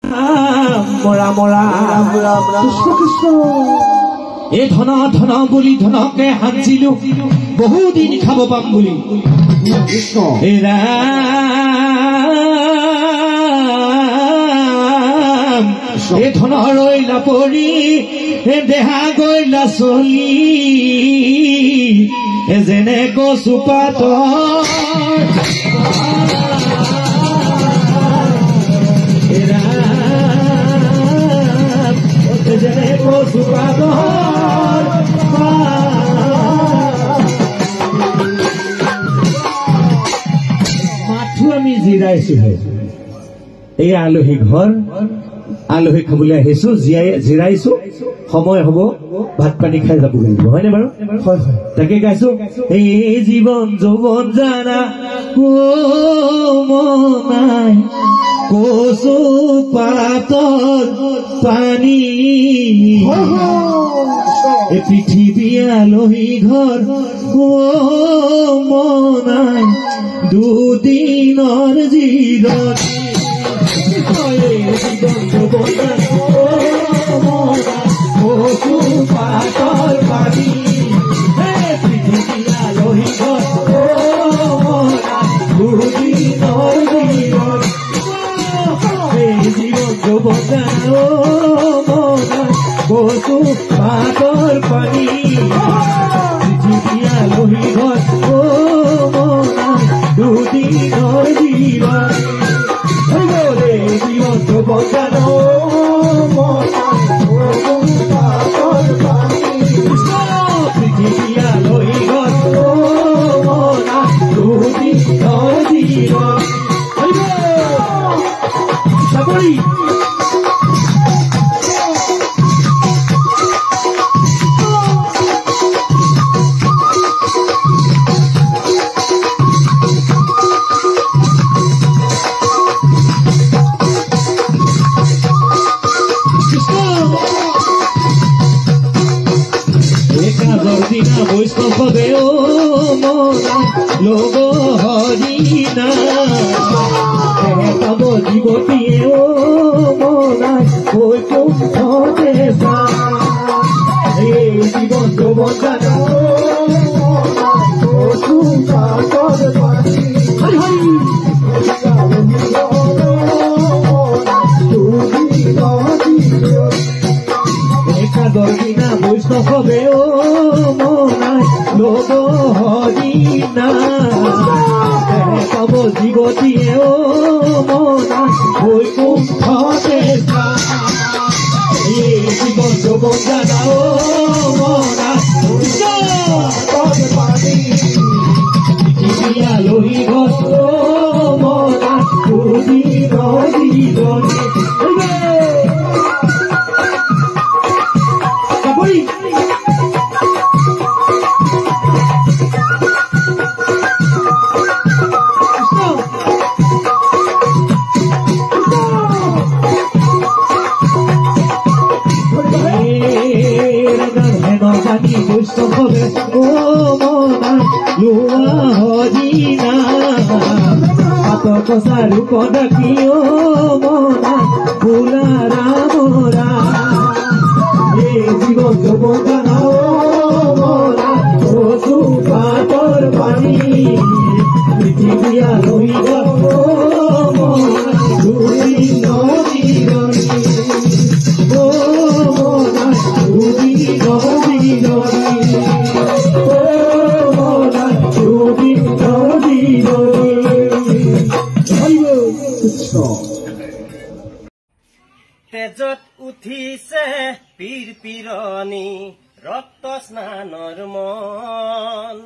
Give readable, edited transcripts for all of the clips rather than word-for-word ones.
মৰা মৰা কৃষ্ণ কৃষ্ণ এই ধন ধন বুলি ধনকে সাজিলো বহুদিন খাব পাম বুলি কৃষ্ণ এই ৰাম এই ধন ৰৈলা পৰি দেহা গৈলা চলি যেনে কচু পাতৰ যেনে কচু পাতৰ মাথো আমি জিৰাইছো এই আলহী ঘৰ আলহী খাবলৈ আহিছো জিৰাইছো সময় হব ভাত পানী খাই যাব লাগিব হয়নে বাৰু হয় হয় তাকে গাইছো এই জীৱন যৌৱন জানা নাই কচু পাতৰ পানী এই পৃথিৱী আলহী ঘৰ নাই দুদিনৰ জিৰণি কচু পাতৰ পানী পৃথিৱী আলহী ঘৰ দুদিনৰ জিৰণি জীৱন যৌৱন কচু পাতৰ পানী পৃথিৱী আলহী ঘৰ দুদিনৰ জিৰণি জীৱন যৌৱন পৃথিৱী আলহী ঘৰ দুদিনৰ জিৰণি চাকৰি বৈষ্ণৱ দেও মনা লোক হৰিণা পাব জীৱতীয়ে মনা বৈকুণ্ঠতে এই জীৱন যৌৱন জানা কচু পাতৰ পানী একাদশ দিনা বৈষ্ণৱ দেও লোক হৰিণা পাব জীৱতীয়ে মনা বৈকুণ্ঠতে এই জীৱন যৌৱন জানা মনা পানী পৃথিৱী আলহী ঘৰ মনা দুদিনৰ জিৰণি বৈষ্ণৱে মনা লোৱা হৰিণা হাতৰ কচা ৰূপ দেখি মনা বোলা ৰামৰা এই জীৱন যৌৱন জানা মনা কচু পাতৰ পানী পৃথিৱী আলহী ঘৰ মনা দুদিনৰ জিৰণি মনা দুদিনৰ তেজত উঠিছে পীৰ পীৰণী ৰক্ত স্নানৰ মন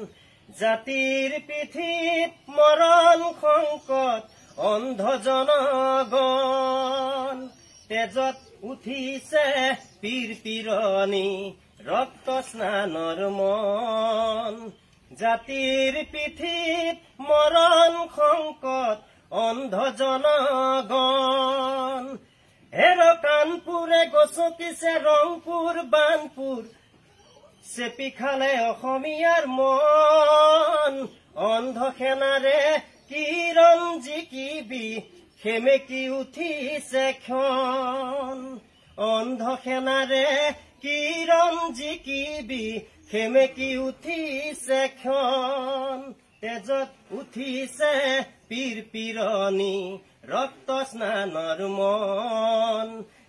জাতিৰ পিঠিত মৰণ সংকট অন্ধ জনগণ তেজত উঠিছে পীৰ পীৰণী ৰক্ত স্নানৰ মন জাতিৰ পিঠিত মৰণ সংকট অন্ধ জনগণ হেৰ কানপুৰে গচকিছে ৰংপুৰ বানপুৰ চেপি খালে অসমীয়াৰ মন অন্ধ সেনাৰে কিৰণ জিকিবি সেমেকি উঠিছে ক্ষণ অন্ধ সেনাৰে কিৰণ জিকিবি সেমেকি উঠিছে ক্ষণ তেজত উঠিছে পীৰ পীৰণি ৰক্ত স্নানৰ মন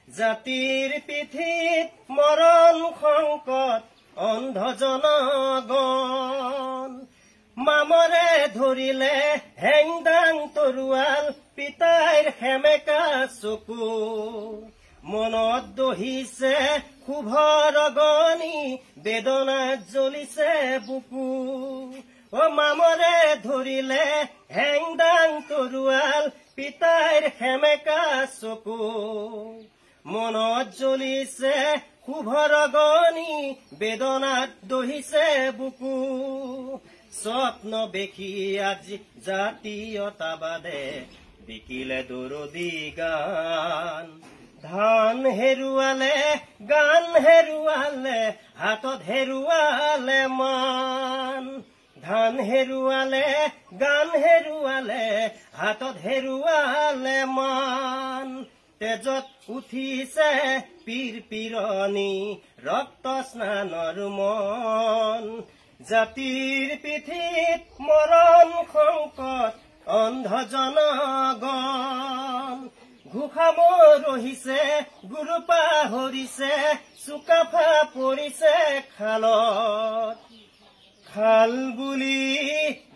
জাতিৰ পিঠিত মৰণ সংকট অন্ধ জনগণ মামৰে ধৰিলে হেংদাং তৰোৱাল পিতাইৰ সেমেকা চকু মনত দহিছে শুভৰ গণি বেদনাত জ্বলিছে বুকু অ মামৰে ধৰিলে হেংদাং তৰোৱাল পিতাইৰ সেমেকা চকু মনত জ্বলিছে শুভৰ গণি বেদনাত দহিছে বুকু স্বপ্ন দেখি আজি জাতীয়তাবাদে বিকিলে দৰদী গান ধান হেৰুৱালে গান হেৰুৱালে হাতত হেৰুৱালে মান ধান হেৰুৱালে গান হেৰুৱালে হাতত হেৰুৱালে মান তেজত উঠিছে পীৰ পীৰণি ৰক্ত স্নানৰ মন জাতিৰ পিঠিত মৰণ সংকট অন্ধ জনগণ ঘোষাব ৰহিছে গুৰু পাহৰিছে চুকাফা পৰিছে খালত খাল বুলি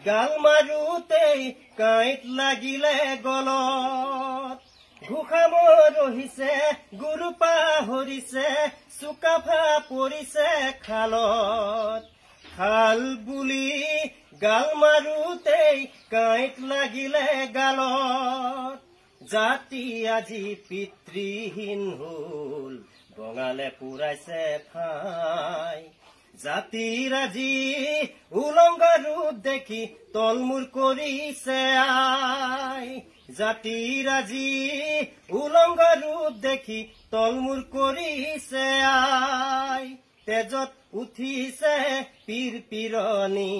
গাল মাৰোতেই কাঁইট লাগিলে গলত ঘোষাব ৰহিছে গুৰু পাহৰিছে চুকাফা পৰিছে খালত খাল বুলি গাল মাৰোতেই কাঁইট লাগিলে গালত জাতি আজি পিতৃহীন হল বঙালে পুৰাইছে ঠাই জাতিৰ আজি উলংগ ৰূপ দেখি তলমূৰ কৰিছে আই জাতিৰ আজি উলংগ ৰূপ দেখি তলমূৰ কৰিছে আই তেজত উঠিছে পীৰ পীৰণি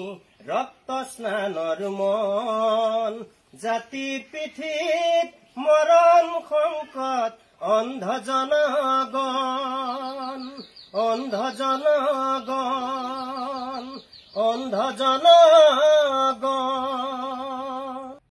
ৰক্ত স্নানৰ মন জাতিৰ পিঠিত মৰণ সংকট অন্ধ জনগণ অন্ধ জনগণ অন্ধ জন